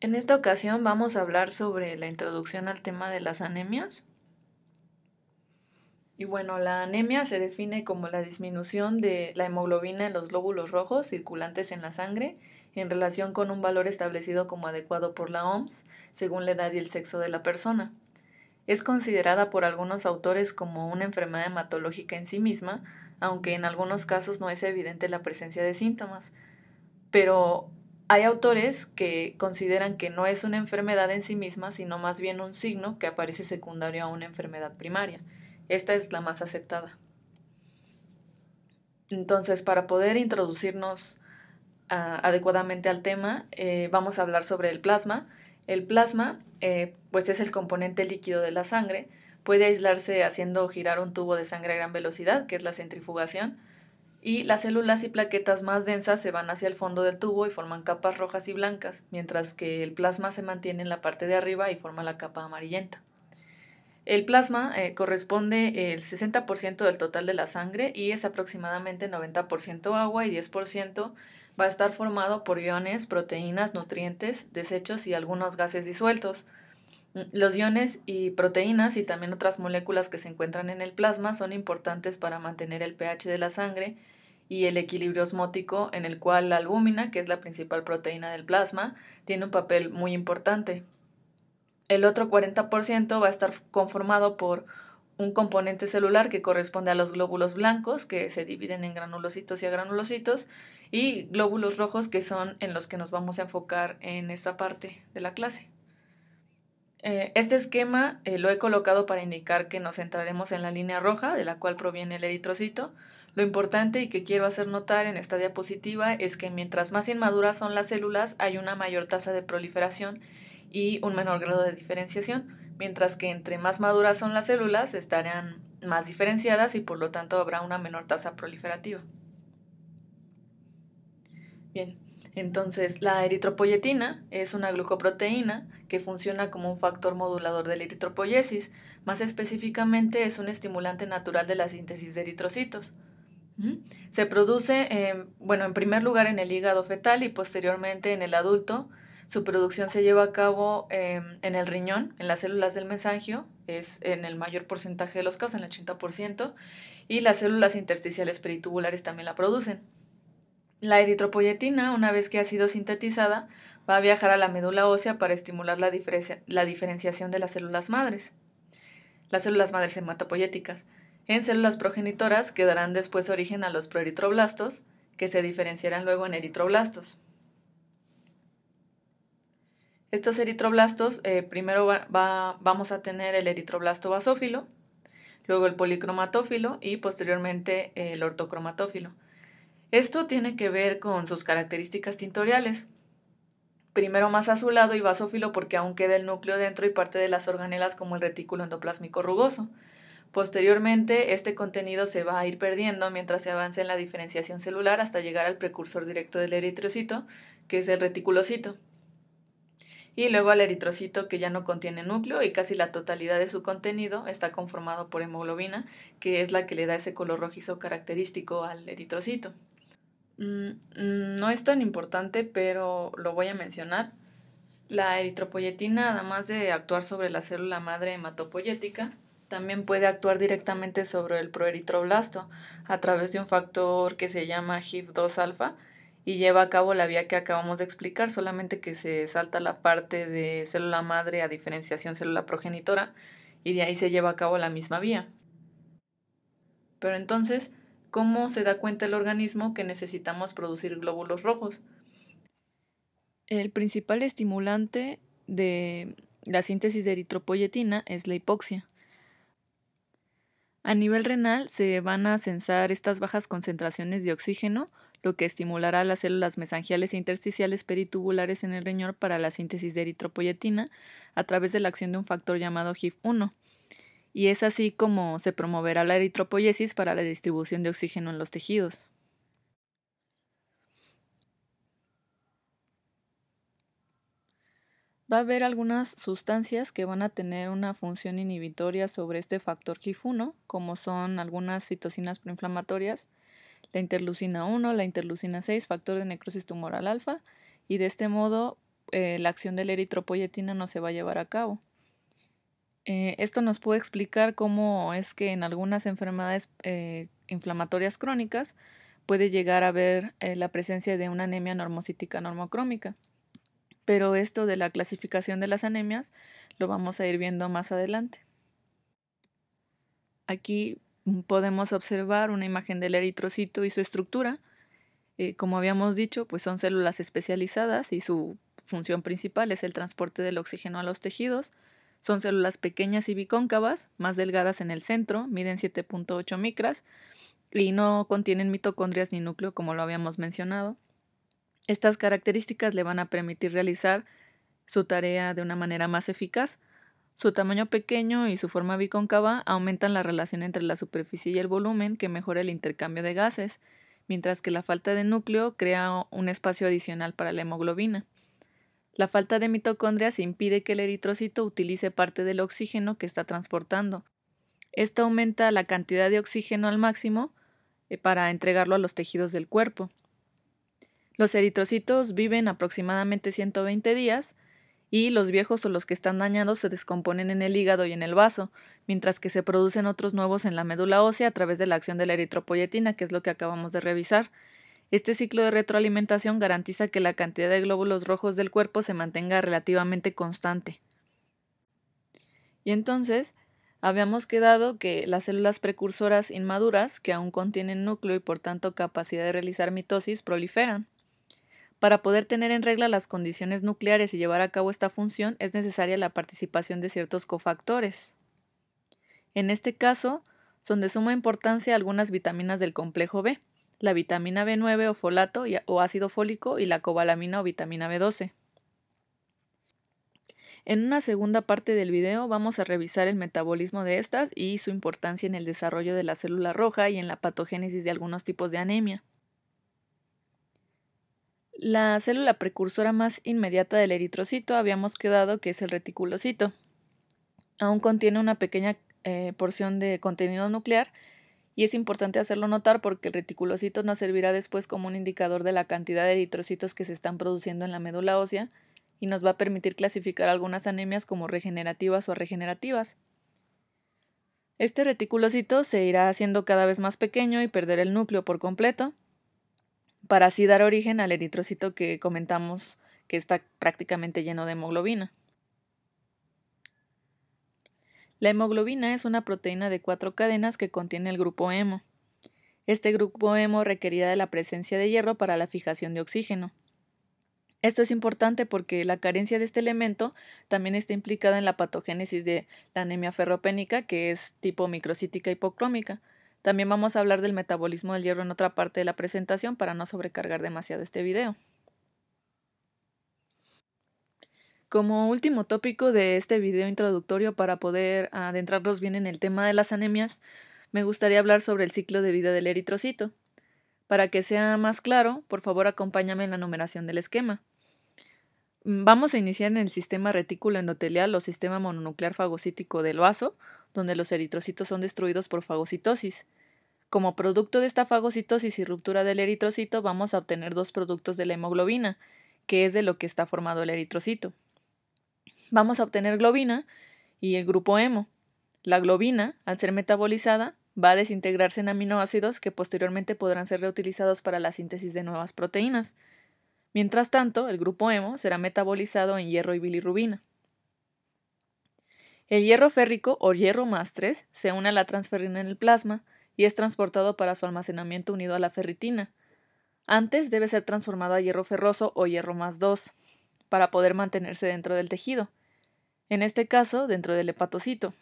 En esta ocasión vamos a hablar sobre la introducción al tema de las anemias. Y bueno, la anemia se define como la disminución de la hemoglobina en los glóbulos rojos circulantes en la sangre en relación con un valor establecido como adecuado por la OMS según la edad y el sexo de la persona. Es considerada por algunos autores como una enfermedad hematológica en sí misma, aunque en algunos casos no es evidente la presencia de síntomas. Pero hay autores que consideran que no es una enfermedad en sí misma, sino más bien un signo que aparece secundario a una enfermedad primaria. Esta es la más aceptada. Entonces, para poder introducirnos adecuadamente al tema, vamos a hablar sobre el plasma. El plasma, pues es el componente líquido de la sangre. Puede aislarse haciendo girar un tubo de sangre a gran velocidad, que es la centrifugación, y las células y plaquetas más densas se van hacia el fondo del tubo y forman capas rojas y blancas, mientras que el plasma se mantiene en la parte de arriba y forma la capa amarillenta. El plasma corresponde el 60% del total de la sangre y es aproximadamente 90% agua y 10% va a estar formado por iones, proteínas, nutrientes, desechos y algunos gases disueltos. Los iones y proteínas y también otras moléculas que se encuentran en el plasma son importantes para mantener el pH de la sangre y el equilibrio osmótico, en el cual la albúmina, que es la principal proteína del plasma, tiene un papel muy importante. El otro 40% va a estar conformado por un componente celular que corresponde a los glóbulos blancos, que se dividen en granulocitos y agranulocitos, y glóbulos rojos, que son en los que nos vamos a enfocar en esta parte de la clase. Este esquema lo he colocado para indicar que nos centraremos en la línea roja, de la cual proviene el eritrocito. Lo importante y que quiero hacer notar en esta diapositiva es que mientras más inmaduras son las células, hay una mayor tasa de proliferación y un menor grado de diferenciación, mientras que entre más maduras son las células, estarán más diferenciadas y por lo tanto habrá una menor tasa proliferativa. Bien, entonces la eritropoyetina es una glucoproteína que funciona como un factor modulador de la eritropoyesis. Más específicamente es un estimulante natural de la síntesis de eritrocitos. Se produce, en primer lugar en el hígado fetal y posteriormente en el adulto. Su producción se lleva a cabo en el riñón, en las células del mesangio, es en el mayor porcentaje de los casos, en el 80%, y las células intersticiales peritubulares también la producen. La eritropoyetina, una vez que ha sido sintetizada, va a viajar a la médula ósea para estimular la diferenciación de las células madres hematopoyéticas. En células progenitoras que darán después origen a los proeritroblastos, que se diferenciarán luego en eritroblastos. Estos eritroblastos, primero vamos a tener el eritroblasto basófilo, luego el policromatófilo y posteriormente el ortocromatófilo. Esto tiene que ver con sus características tintoriales. Primero más azulado y basófilo porque aún queda el núcleo dentro y parte de las organelas como el retículo endoplásmico rugoso. Posteriormente, este contenido se va a ir perdiendo mientras se avance en la diferenciación celular hasta llegar al precursor directo del eritrocito, que es el reticulocito. Y luego al eritrocito, que ya no contiene núcleo y casi la totalidad de su contenido está conformado por hemoglobina, que es la que le da ese color rojizo característico al eritrocito. No es tan importante, pero lo voy a mencionar. La eritropoyetina, además de actuar sobre la célula madre hematopoyética, también puede actuar directamente sobre el proeritroblasto a través de un factor que se llama HIF2-alfa y lleva a cabo la vía que acabamos de explicar, solamente que se salta la parte de célula madre a diferenciación célula progenitora y de ahí se lleva a cabo la misma vía. Pero entonces, ¿cómo se da cuenta el organismo que necesitamos producir glóbulos rojos? El principal estimulante de la síntesis de eritropoyetina es la hipoxia. A nivel renal se van a censar estas bajas concentraciones de oxígeno, lo que estimulará a las células mesangiales e intersticiales peritubulares en el riñón para la síntesis de eritropoyetina a través de la acción de un factor llamado HIF1. Y es así como se promoverá la eritropoyesis para la distribución de oxígeno en los tejidos. Va a haber algunas sustancias que van a tener una función inhibitoria sobre este factor HIF1, como son algunas citocinas proinflamatorias, la interleucina 1, la interleucina 6, factor de necrosis tumoral alfa, y de este modo la acción de la eritropoyetina no se va a llevar a cabo. Esto nos puede explicar cómo es que en algunas enfermedades inflamatorias crónicas puede llegar a haber la presencia de una anemia normocítica normocrómica. Pero esto de la clasificación de las anemias lo vamos a ir viendo más adelante. Aquí podemos observar una imagen del eritrocito y su estructura. Como habíamos dicho, pues son células especializadas y su función principal es el transporte del oxígeno a los tejidos. Son células pequeñas y bicóncavas, más delgadas en el centro, miden 7.8 micras y no contienen mitocondrias ni núcleo como lo habíamos mencionado. Estas características le van a permitir realizar su tarea de una manera más eficaz. Su tamaño pequeño y su forma bicóncava aumentan la relación entre la superficie y el volumen, que mejora el intercambio de gases, mientras que la falta de núcleo crea un espacio adicional para la hemoglobina. La falta de mitocondrias impide que el eritrocito utilice parte del oxígeno que está transportando. Esto aumenta la cantidad de oxígeno al máximo para entregarlo a los tejidos del cuerpo. Los eritrocitos viven aproximadamente 120 días y los viejos o los que están dañados se descomponen en el hígado y en el vaso, mientras que se producen otros nuevos en la médula ósea a través de la acción de la eritropoyetina, que es lo que acabamos de revisar. Este ciclo de retroalimentación garantiza que la cantidad de glóbulos rojos del cuerpo se mantenga relativamente constante. Y entonces, habíamos quedado que las células precursoras inmaduras, que aún contienen núcleo y por tanto capacidad de realizar mitosis, proliferan. Para poder tener en regla las condiciones nucleares y llevar a cabo esta función es necesaria la participación de ciertos cofactores. En este caso, son de suma importancia algunas vitaminas del complejo B, la vitamina B9 o folato o ácido fólico y la cobalamina o vitamina B12. En una segunda parte del video vamos a revisar el metabolismo de estas y su importancia en el desarrollo de la célula roja y en la patogénesis de algunos tipos de anemia. La célula precursora más inmediata del eritrocito habíamos quedado que es el reticulocito. Aún contiene una pequeña porción de contenido nuclear y es importante hacerlo notar porque el reticulocito nos servirá después como un indicador de la cantidad de eritrocitos que se están produciendo en la médula ósea y nos va a permitir clasificar algunas anemias como regenerativas o regenerativas. Este reticulocito se irá haciendo cada vez más pequeño y perderá el núcleo por completo, para así dar origen al eritrocito que comentamos que está prácticamente lleno de hemoglobina. La hemoglobina es una proteína de 4 cadenas que contiene el grupo hemo. Este grupo hemo requerirá de la presencia de hierro para la fijación de oxígeno. Esto es importante porque la carencia de este elemento también está implicada en la patogénesis de la anemia ferropénica, que es tipo microcítica hipocrómica. También vamos a hablar del metabolismo del hierro en otra parte de la presentación para no sobrecargar demasiado este video. Como último tópico de este video introductorio para poder adentrarnos bien en el tema de las anemias, me gustaría hablar sobre el ciclo de vida del eritrocito. Para que sea más claro, por favor acompáñame en la numeración del esquema. Vamos a iniciar en el sistema retículo endotelial o sistema mononuclear fagocítico del vaso, donde los eritrocitos son destruidos por fagocitosis. Como producto de esta fagocitosis y ruptura del eritrocito, vamos a obtener dos productos de la hemoglobina, que es de lo que está formado el eritrocito. Vamos a obtener globina y el grupo hemo. La globina, al ser metabolizada, va a desintegrarse en aminoácidos que posteriormente podrán ser reutilizados para la síntesis de nuevas proteínas. Mientras tanto, el grupo hemo será metabolizado en hierro y bilirrubina. El hierro férrico o hierro más 3 se une a la transferrina en el plasma y es transportado para su almacenamiento unido a la ferritina. Antes debe ser transformado a hierro ferroso o hierro más 2 para poder mantenerse dentro del tejido. En este caso, dentro del hepatocito.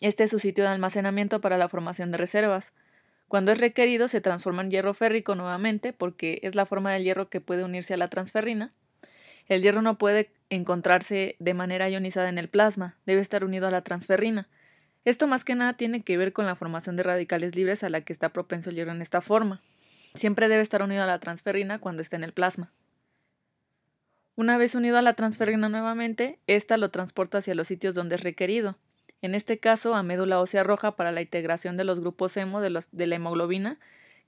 Este es su sitio de almacenamiento para la formación de reservas. Cuando es requerido, se transforma en hierro férrico nuevamente porque es la forma del hierro que puede unirse a la transferrina. El hierro no puede encontrarse de manera ionizada en el plasma, debe estar unido a la transferrina. Esto más que nada tiene que ver con la formación de radicales libres a la que está propenso el hierro en esta forma. Siempre debe estar unido a la transferrina cuando está en el plasma. Una vez unido a la transferrina nuevamente, ésta lo transporta hacia los sitios donde es requerido. En este caso, a médula ósea roja para la integración de los grupos hemo de la hemoglobina,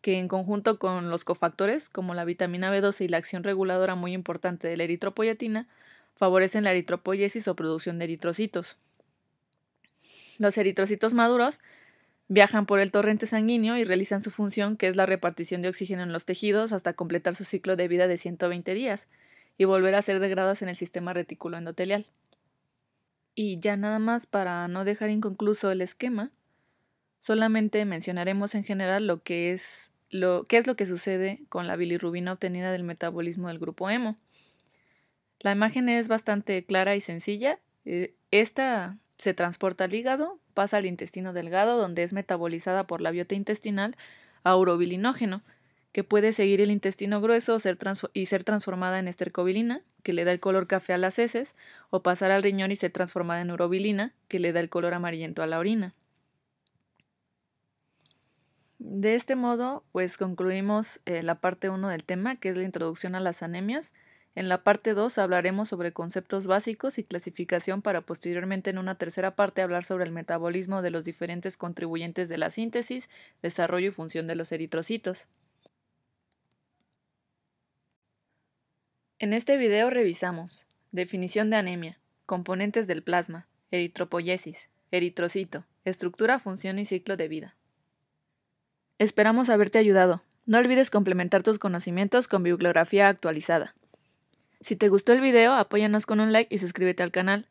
que en conjunto con los cofactores, como la vitamina B12 y la acción reguladora muy importante de la eritropoyetina, favorecen la eritropoyesis o producción de eritrocitos. Los eritrocitos maduros viajan por el torrente sanguíneo y realizan su función, que es la repartición de oxígeno en los tejidos, hasta completar su ciclo de vida de 120 días y volver a ser degradados en el sistema retículo endotelial. Y ya nada más para no dejar inconcluso el esquema, solamente mencionaremos en general qué es lo que sucede con la bilirrubina obtenida del metabolismo del grupo hemo. La imagen es bastante clara y sencilla. Esta se transporta al hígado, pasa al intestino delgado, donde es metabolizada por la biota intestinal a urobilinógeno, que puede seguir el intestino grueso y ser transformada en estercobilina, que le da el color café a las heces, o pasar al riñón y ser transformada en urobilina, que le da el color amarillento a la orina. De este modo, pues concluimos la parte 1 del tema, que es la introducción a las anemias. En la parte 2 hablaremos sobre conceptos básicos y clasificación para posteriormente en una tercera parte hablar sobre el metabolismo de los diferentes contribuyentes de la síntesis, desarrollo y función de los eritrocitos. En este video revisamos definición de anemia, componentes del plasma, eritropoyesis, eritrocito, estructura, función y ciclo de vida. Esperamos haberte ayudado. No olvides complementar tus conocimientos con bibliografía actualizada. Si te gustó el video, apóyanos con un like y suscríbete al canal.